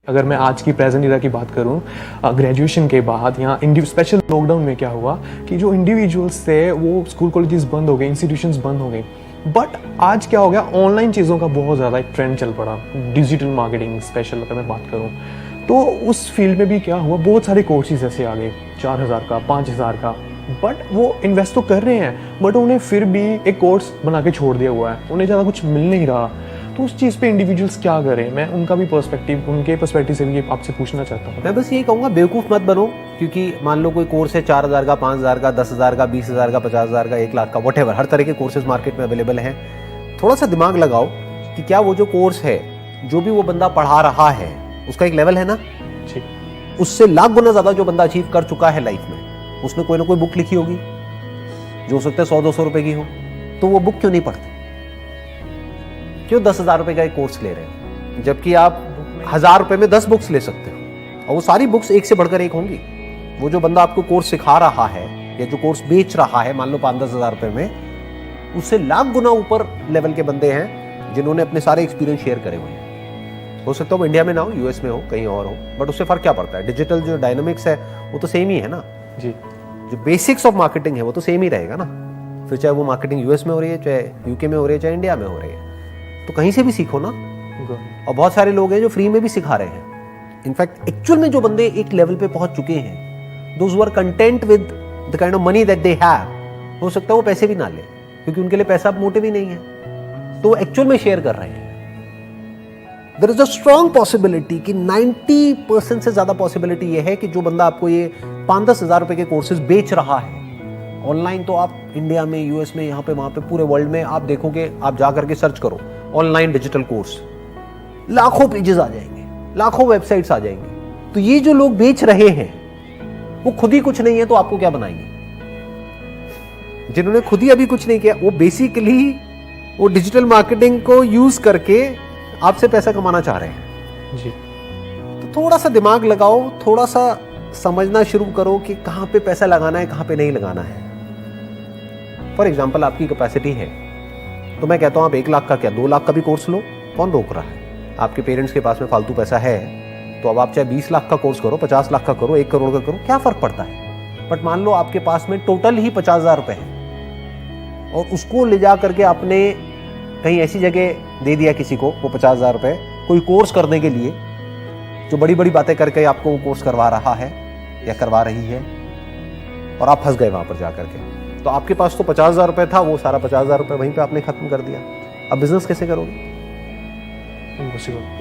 अगर मैं आज की प्रेजेंट ईरा की बात करूं, ग्रेजुएशन के बाद यहाँ स्पेशल लॉकडाउन में क्या हुआ कि जो इंडिविजुअल्स थे वो स्कूल कॉलेजेस बंद हो गए, इंस्टीट्यूशंस बंद हो गए। बट आज क्या हो गया, ऑनलाइन चीज़ों का बहुत ज़्यादा एक ट्रेंड चल पड़ा। डिजिटल मार्केटिंग स्पेशल अगर मैं बात करूँ तो उस फील्ड में भी क्या हुआ, बहुत सारे कोर्सेज ऐसे आ गए 4,000 का, 5,000 का। बट वो इन्वेस्ट तो कर रहे हैं, बट उन्हें फिर भी एक कोर्स बना के छोड़ दिया हुआ है, उन्हें ज़्यादा कुछ मिल नहीं रहा। तो उस चीज़ पे इंडिविजुअल्स क्या करें, मैं उनका भी उनके पर्सपेक्टिव से भी आपसे पूछना चाहता हूँ। मैं बस यही कहूँगा, बेवकूफ़ मत बनो। क्योंकि मान लो कोई कोर्स है 4,000 का, 5,000 का, 10,000 का, 20,000 का, 50,000 का, 1,00,000 का, वॉटेवर, हर तरह के कोर्सेज मार्केट में अवेलेबल हैं। थोड़ा सा दिमाग लगाओ कि क्या वो जो कोर्स है, जो भी वो बंदा पढ़ा रहा है, उसका एक लेवल है ना, उससे लाख गुना ज्यादा जो बंदा अचीव कर चुका है लाइफ में, उसने कोई ना कोई बुक लिखी होगी जो हो सकता है 100-200 रुपए की हो। तो वो बुक क्यों नहीं पढ़ते? क्यों 10,000 रुपए का एक कोर्स ले रहे हैं, जबकि आप 1,000 रुपए में 10 बुक्स ले सकते हो और वो सारी बुक्स एक से बढ़कर एक होंगी। वो जो बंदा आपको कोर्स सिखा रहा है या जो कोर्स बेच रहा है, मान लो 5-10 हज़ार रुपए में, उससे लाख गुना ऊपर लेवल के बंदे हैं जिन्होंने अपने सारे एक्सपीरियंस शेयर करे हुए हैं। हो सकता है वो इंडिया में ना हो, यूएस में हो, कहीं और हो, बट उससे फर्क क्या पड़ता है? डिजिटल जो डायनामिक्स है वो तो सेम ही है ना जी। जो बेसिक्स ऑफ मार्केटिंग है वो तो सेम ही रहेगा ना। फिर चाहे वो मार्केटिंग यूएस में हो रही है, चाहे यूके में हो रही है, चाहे इंडिया में हो रही है, तो कहीं से भी सीखो ना। और बहुत सारे लोग हैं जो फ्री में भी सिखा रहे हैं। इनफैक्ट एक्चुअल में जो बंदे एक लेवल पे पहुंच चुके हैं, those who are content with the kind of money that they have, हो सकता है वो पैसे भी ना ले, क्योंकि उनके लिए पैसा मोटिव ही नहीं है, तो एक्चुअल में शेयर कर रहे हैं। There is a strong possibility कि 90% से ज्यादा पॉसिबिलिटी यह है कि जो बंदा आपको ये 5-10 हज़ार रुपए के कोर्सेज बेच रहा है ऑनलाइन, तो आप इंडिया में, यूएस में, यहाँ पे, वहां पे, पूरे वर्ल्ड में आप देखोगे, आप जा करके सर्च करो ऑनलाइन डिजिटल कोर्स, लाखों पेजेस आ जाएंगे, लाखों वेबसाइट्स आ जाएंगे। तो ये जो लोग बेच रहे हैं वो खुद ही कुछ नहीं है, तो आपको क्या बनाएंगे? जिन्होंने खुद ही अभी कुछ नहीं किया, वो बेसिकली वो डिजिटल मार्केटिंग को यूज करके आपसे पैसा कमाना चाह रहे हैं जी। तो थोड़ा सा दिमाग लगाओ, थोड़ा सा समझना शुरू करो कि कहां पे पैसा लगाना है, कहां पे नहीं लगाना है। फॉर एग्जाम्पल, आपकी कैपेसिटी है तो मैं कहता हूं आप 1,00,000 का क्या 2,00,000 का भी कोर्स लो, कौन रोक रहा है? आपके पेरेंट्स के पास में फालतू पैसा है तो अब आप चाहे 20 लाख का कोर्स करो, 50 लाख का करो, 1 करोड़ का करो, क्या फर्क पड़ता है? बट मान लो आपके पास में टोटल ही 50,000 रुपए है और उसको ले जा करके आपने कहीं ऐसी जगह दे दिया किसी को, वो 50,000 रुपए कोई कोर्स करने के लिए, जो बड़ी बड़ी बातें करके आपको वो कोर्स करवा रहा है या करवा रही है, और आप फंस गए वहां पर जाकर के। तो आपके पास तो 50,000 रुपए था, वो सारा 50,000 रुपए वहीं पे आपने खत्म कर दिया। अब बिजनेस कैसे करोगे?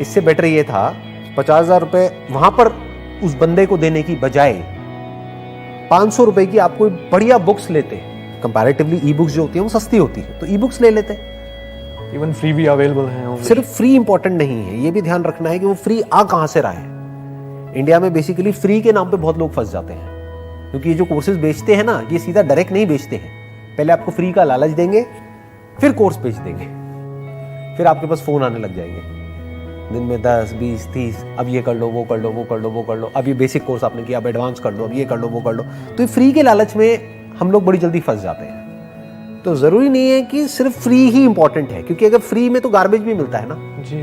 इससे बेटर ये था 50,000 रुपए वहां पर उस बंदे को देने की बजाय 500 रुपए की आप कोई बढ़िया बुक्स लेते। कंपैरेटिवली ई बुक्स जो होती है वो सस्ती होती है, तो ई बुक्स ले लेते। इवन फ्री भी अवेलेबल है। सिर्फ फ्री इंपॉर्टेंट नहीं है, ये भी ध्यान रखना है कि वो फ्री आ कहां से रहा है। इंडिया में बेसिकली फ्री के नाम पे बहुत लोग फंस जाते हैं, क्योंकि ये जो कोर्सेज बेचते हैं ना, ये सीधा डायरेक्ट नहीं बेचते हैं। पहले आपको फ्री का लालच देंगे, फिर कोर्स बेच देंगे, फिर आपके पास फोन आने लग जाएंगे दिन में 10, 20, 30, अब ये कर लो, वो कर लो, वो कर लो, वो कर लो, अब ये बेसिक कोर्स आपने किया, अब एडवांस कर लो, अब ये कर लो, वो कर लो। तो ये फ्री के लालच में हम लोग बड़ी जल्दी फंस जाते हैं। तो जरूरी नहीं है कि सिर्फ फ्री ही इंपॉर्टेंट है, क्योंकि अगर फ्री में तो गार्बेज भी मिलता है ना जी,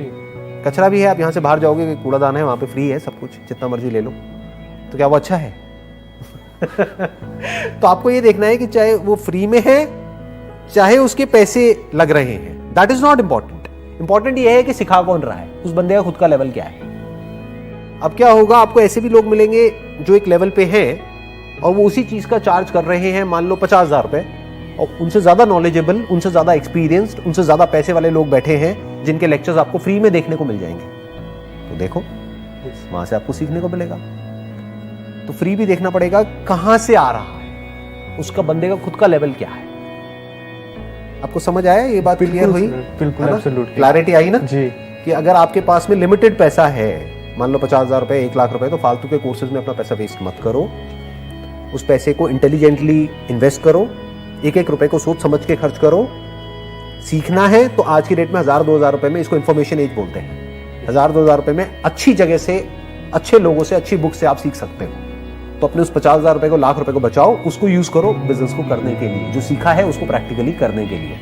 कचरा भी है। आप यहाँ से बाहर जाओगे, कूड़ादान है, वहां पे फ्री है सब कुछ, जितना मर्जी ले लो, तो क्या वो अच्छा है? तो आपको ये देखना है कि चाहे वो फ्री में है, चाहे उसके पैसे लग रहे हैं, that is not important. Important ये है कि सिखा कौन रहा है, उस बंदे का खुद का लेवल क्या है। अब क्या होगा, आपको ऐसे भी लोग मिलेंगे जो एक लेवल पे हैं और वो उसी चीज का चार्ज कर रहे हैं, मान लो 50,000 रुपए, और उनसे ज्यादा नॉलेजेबल, उनसे ज्यादा एक्सपीरियंस्ड, उनसे ज्यादा पैसे वाले लोग बैठे हैं जिनके लेक्चर्स आपको फ्री में देखने को मिल जाएंगे। तो देखो, वहां से आपको सीखने को मिलेगा। तो फ्री भी देखना पड़ेगा कहां से आ रहा है, उसका बंदे का खुद का लेवल क्या है। आपको समझ आया ये बात? क्लियर हुई? बिल्कुल, एब्सोल्युटली क्लैरिटी आई ना जी। कि अगर आपके पास में लिमिटेड पैसा है, मान लो 50,000 रुपए, 1,00,000 रुपए, तो फालतू के कोर्सेज में अपना पैसा वेस्ट मत करो। उस पैसे को इंटेलिजेंटली इन्वेस्ट करो, एक एक रुपए को सोच समझ के खर्च करो। सीखना है तो आज की डेट में 1,000-2,000 रुपए में, इसको इन्फॉर्मेशन एज बोलते हैं, 1,000-2,000 रुपए में अच्छी जगह से, अच्छे लोगों से, अच्छी बुक से आप सीख सकते हो। तो अपने उस 50,000 रुपए को, 1,00,000 रुपए को बचाओ, उसको यूज करो बिजनेस को करने के लिए, जो सीखा है उसको प्रैक्टिकली करने के लिए।